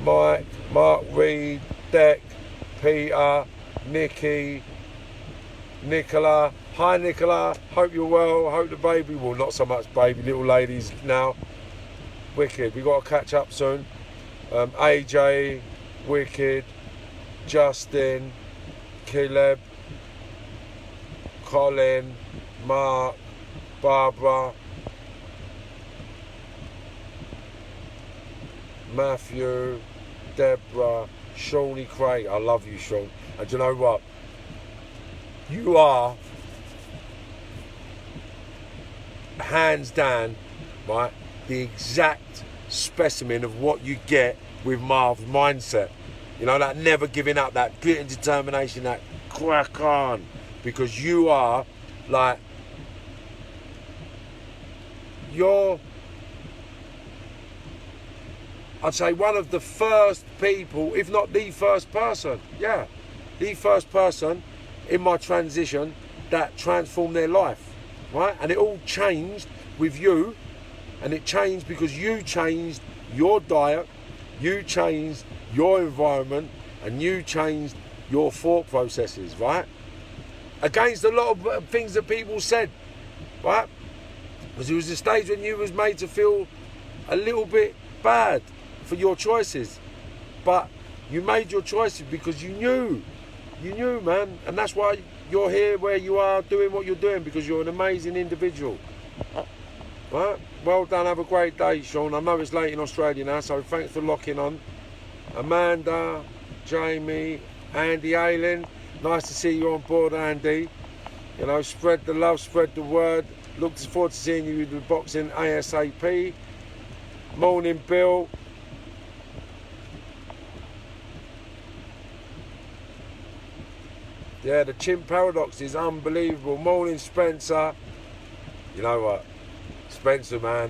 Speaker 1: Mike, Mark Reed, Deck, Peter, Nikki, Nicola. Hi Nicola, hope you're well, hope the baby, well not so much baby, little ladies now. Wicked, we got to catch up soon. AJ, Wicked, Justin, Caleb, Colin, Mark, Barbara, Matthew, Deborah, Shawnee Craig. I love you, Sean. And do you know what? You are, hands down, right, the exact specimen of what you get with Marv's mindset. You know, that never giving up, that grit and determination, that crack on. Because you are, like, you're, I'd say one of the first people, if not the first person, yeah, the first person in my transition that transformed their life, right? And it all changed with you, and it changed because you changed your diet, you changed your environment, and you changed your thought processes, right? Against a lot of things that people said, right? Because it was a stage when you was made to feel a little bit bad for your choices, but you made your choices because you knew, man, and that's why you're here where you are doing what you're doing, because you're an amazing individual, right? Well done, have a great day, Sean. I know it's late in Australia now, so thanks for locking on. Amanda, Jamie, Andy Ayling, nice to see you on board, Andy. You know, spread the love, spread the word. Look forward to seeing you with the boxing ASAP. Morning, Bill. Yeah, the Chimp Paradox is unbelievable. Morning, Spencer. You know what? Spencer, man.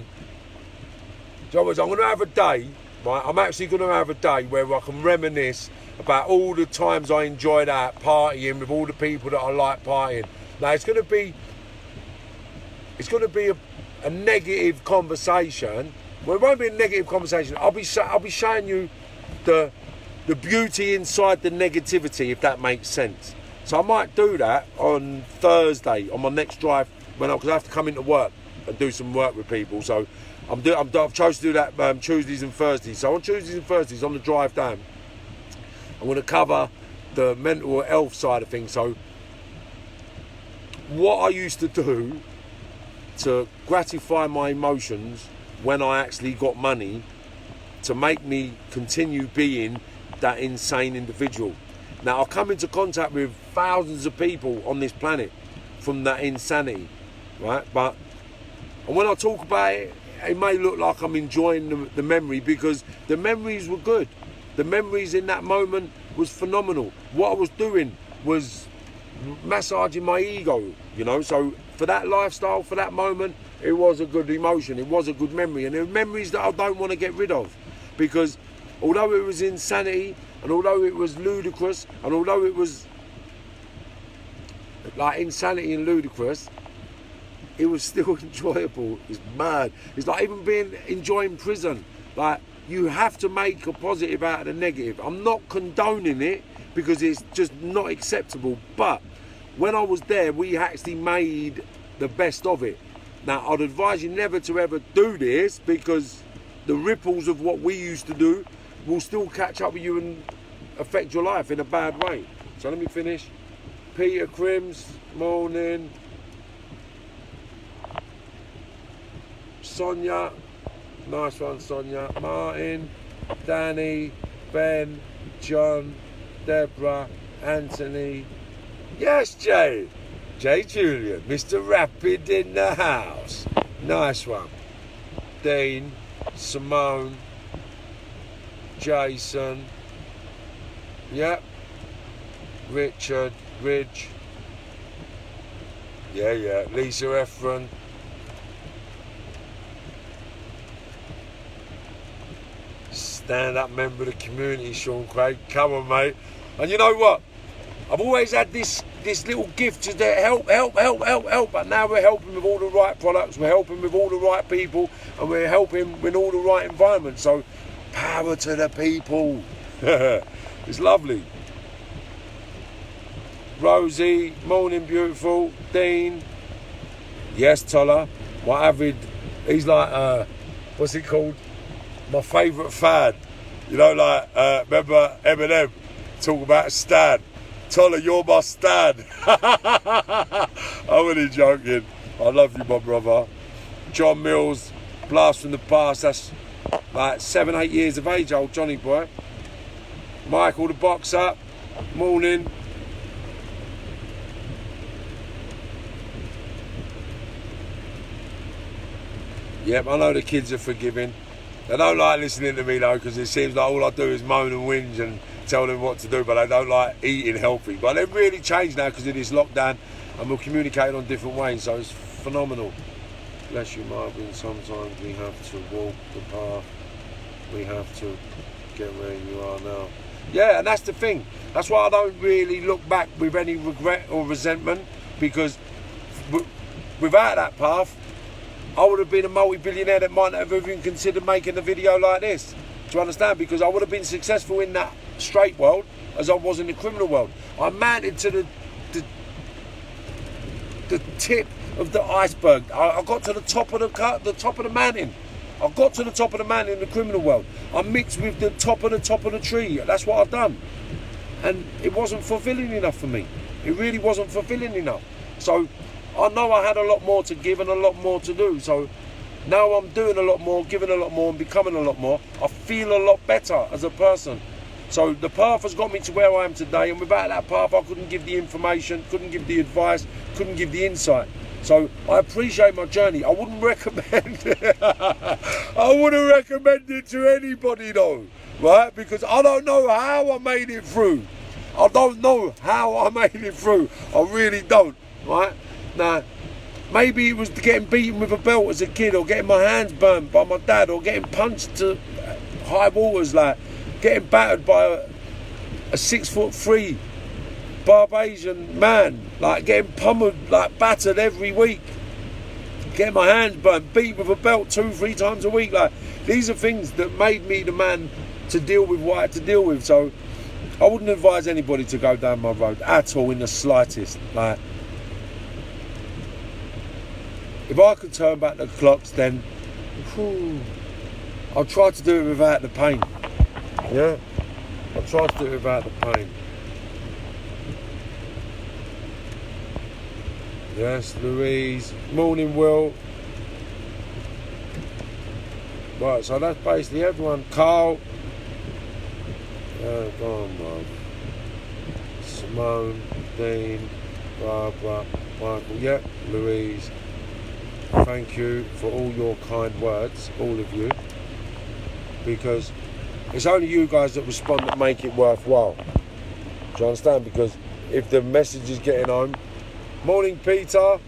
Speaker 1: Do you know what? I'm going to have a day, right? I'm actually going to have a day where I can reminisce about all the times I enjoyed out partying with all the people that I like partying. Now, it's going to be a negative conversation. Well, it won't be a negative conversation. I'll be showing you the beauty inside the negativity, if that makes sense. So I might do that on Thursday on my next drive, because I have to come into work and do some work with people. So I've chosen to do that Tuesdays and Thursdays. So on Tuesdays and Thursdays on the drive down, I'm going to cover the mental health side of things. So what I used to do to gratify my emotions when I actually got money to make me continue being that insane individual. Now, I come into contact with thousands of people on this planet from that insanity, right? And when I talk about it, it may look like I'm enjoying the memory, because the memories were good. The memories in that moment was phenomenal. What I was doing was massaging my ego, you know. So for that lifestyle, for that moment, it was a good emotion. It was a good memory. And there are memories that I don't want to get rid of, because although it was insanity, and although it was ludicrous, and although it was like insanity and ludicrous, it was still enjoyable. It's mad. It's like even enjoying prison. Like, you have to make a positive out of the negative. I'm not condoning it, because it's just not acceptable. But when I was there, we actually made the best of it. Now, I'd advise you never to ever do this, because the ripples of what we used to do will still catch up with you and affect your life in a bad way. So let me finish. Peter Crims, morning. Sonia, nice one, Sonia. Martin, Danny, Ben, John, Deborah, Anthony. Yes, Jay. Jay Julian, Mr. Rapid in the house. Nice one. Dean, Simone, Jason. Yep. Richard, Ridge. Yeah. Lisa Efron. Stand-up member of the community, Sean Craig. Come on, mate. And you know what? I've always had this little gift to help. But now we're helping with all the right products. We're helping with all the right people. And we're helping with all the right environments. So, power to the people. It's lovely. Rosie, morning beautiful. Dean. Yes, Toller. My avid, he's like, what's it called? My favourite fad. You know, like, remember Eminem talk about Stan. Toller, you're my Stan. I'm only joking. I love you, my brother. John Mills, blast from the past. That's like 7-8 years of age, old Johnny boy. Michael the boxer, morning. Yep, I know the kids are forgiving. They don't like listening to me though, because it seems like all I do is moan and whinge and tell them what to do, but they don't like eating healthy. But they've really changed now because of this lockdown, and we'll communicate on different ways, so it's phenomenal. Bless you, Marvin. Sometimes we have to walk the path. We have to get where you are now. Yeah, and that's the thing. That's why I don't really look back with any regret or resentment, because without that path, I would have been a multi-billionaire that might not have even considered making a video like this. Do you understand? Because I would have been successful in that straight world as I was in the criminal world. I mounted to the tip of the iceberg. I got to the top of the mountain. I got to the top of the mountain in the criminal world. I mixed with the top of the tree. That's what I've done. And it wasn't fulfilling enough for me. It really wasn't fulfilling enough. So I know I had a lot more to give and a lot more to do. So now I'm doing a lot more, giving a lot more, and becoming a lot more. I feel a lot better as a person. So the path has got me to where I am today, and without that path I couldn't give the information, couldn't give the advice, couldn't give the insight. So I appreciate my journey. I wouldn't recommend it. I wouldn't recommend it to anybody though, right? Because I don't know how I made it through. I don't know how I made it through. I really don't, right? Now, maybe it was getting beaten with a belt as a kid, or getting my hands burnt by my dad, or getting punched to high waters, like getting battered by a 6'3" Barbadian man, like getting pummeled, like battered every week, getting my hands burnt, beat with a belt 2-3 times a week. Like, these are things that made me the man to deal with what I had to deal with. So I wouldn't advise anybody to go down my road at all, in the slightest. Like, if I could turn back the clocks, then I'll try to do it without the pain. Yeah, I'll try to do it without the pain. Yes, Louise. Morning, Will. Right, so that's basically everyone. Carl. Go on, Marv. Simone, Dean, Barbara, Michael. Yeah, Louise. Thank you for all your kind words, all of you. Because it's only you guys that respond that make it worthwhile. Do you understand? Because if the message is getting home. Morning, Peter.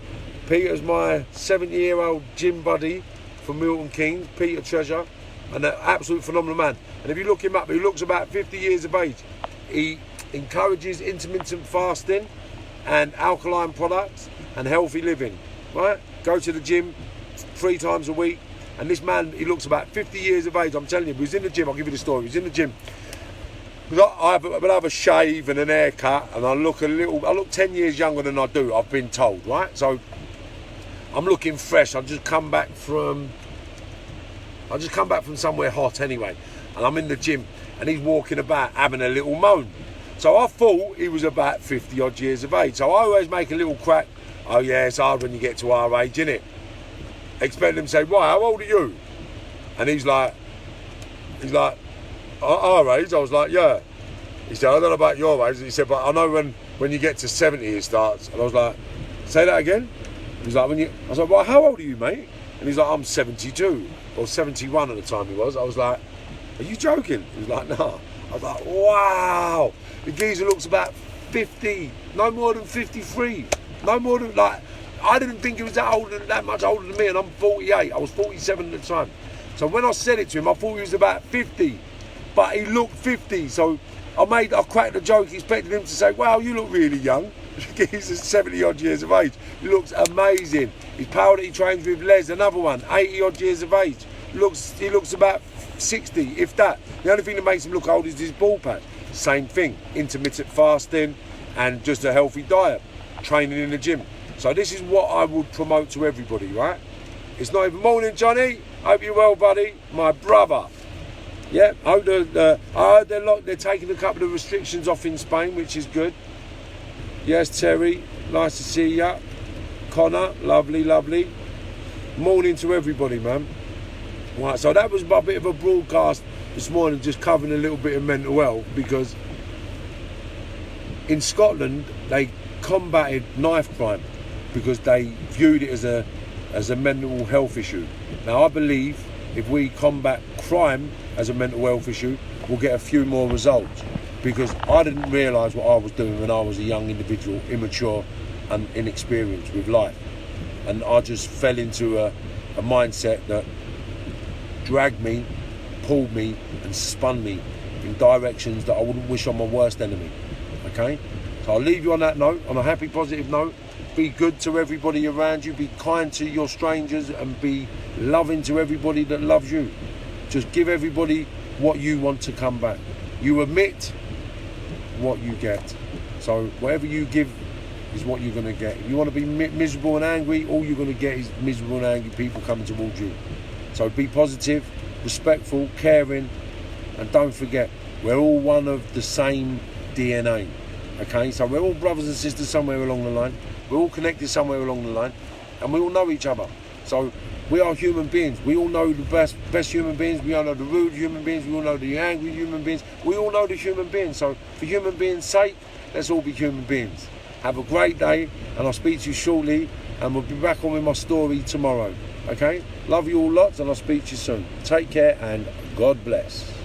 Speaker 1: Peter's my 70-year-old gym buddy from Milton Keynes, Peter Treasure, and an absolute phenomenal man. And if you look him up, he looks about 50 years of age. He encourages intermittent fasting and alkaline products and healthy living, right? Go to the gym 3 times a week. And this man, he looks about 50 years of age. I'm telling you, he was in the gym. I'll give you the story. He was in the gym. I have a shave and an haircut, and I look 10 years younger than I do, I've been told, right? So I'm looking fresh. I've just come back from somewhere hot anyway, and I'm in the gym, and he's walking about having a little moan. So I thought he was about 50 odd years of age. So I always make a little crack. Oh yeah, it's hard when you get to our age, innit? Expect him to say, "Why? How old are you?" And he's like, our age. I was like, yeah. He said, I don't know about your age. He said, but I know when you get to 70 it starts. And I was like, say that again? He's like, I was like, well, how old are you, mate? And he's like, I'm 72 or 71 at the time he was. I was like, are you joking? He was like, no. I was like, wow. The geezer looks about 50, no more than 53, no more than, like, I didn't think he was that much older than me, and I'm 48. I was 47 at the time. So when I said it to him, I thought he was about 50. But he looked 50, so I cracked the joke, expecting him to say, wow, you look really young. He's 70 odd years of age. He looks amazing. His power that he trains with Les, another one, 80 odd years of age. He looks about 60, if that. The only thing that makes him look old is his ball patch. Same thing, intermittent fasting and just a healthy diet, training in the gym. So this is what I would promote to everybody, right? It's not even morning, Johnny. Hope you're well, buddy. My brother. Yeah, I heard they're taking a couple of restrictions off in Spain, which is good. Yes, Terry, nice to see ya. Connor, lovely, lovely. Morning to everybody, man. Right, so that was a bit of a broadcast this morning, just covering a little bit of mental health, because in Scotland they combated knife crime because they viewed it as a mental health issue. Now I believe if we combat crime as a mental health issue, we'll get a few more results, because I didn't realise what I was doing when I was a young individual, immature and inexperienced with life, and I just fell into a mindset that dragged me, pulled me and spun me in directions that I wouldn't wish on my worst enemy. Okay, so I'll leave you on that note, on a happy, positive note. Be good to everybody around you, be kind to your strangers, and be loving to everybody that loves you. Just give everybody what you want to come back. You emit what you get. So whatever you give is what you're going to get. If you want to be miserable and angry, all you're going to get is miserable and angry people coming towards you. So be positive, respectful, caring, and don't forget, we're all one of the same DNA. Okay, so we're all brothers and sisters somewhere along the line. We're all connected somewhere along the line, and we all know each other. So we are human beings. We all know the best human beings. We all know the rude human beings. We all know the angry human beings. We all know the human beings. So for human beings' sake, let's all be human beings. Have a great day, and I'll speak to you shortly, and we'll be back on with my story tomorrow. Okay? Love you all lots, and I'll speak to you soon. Take care, and God bless.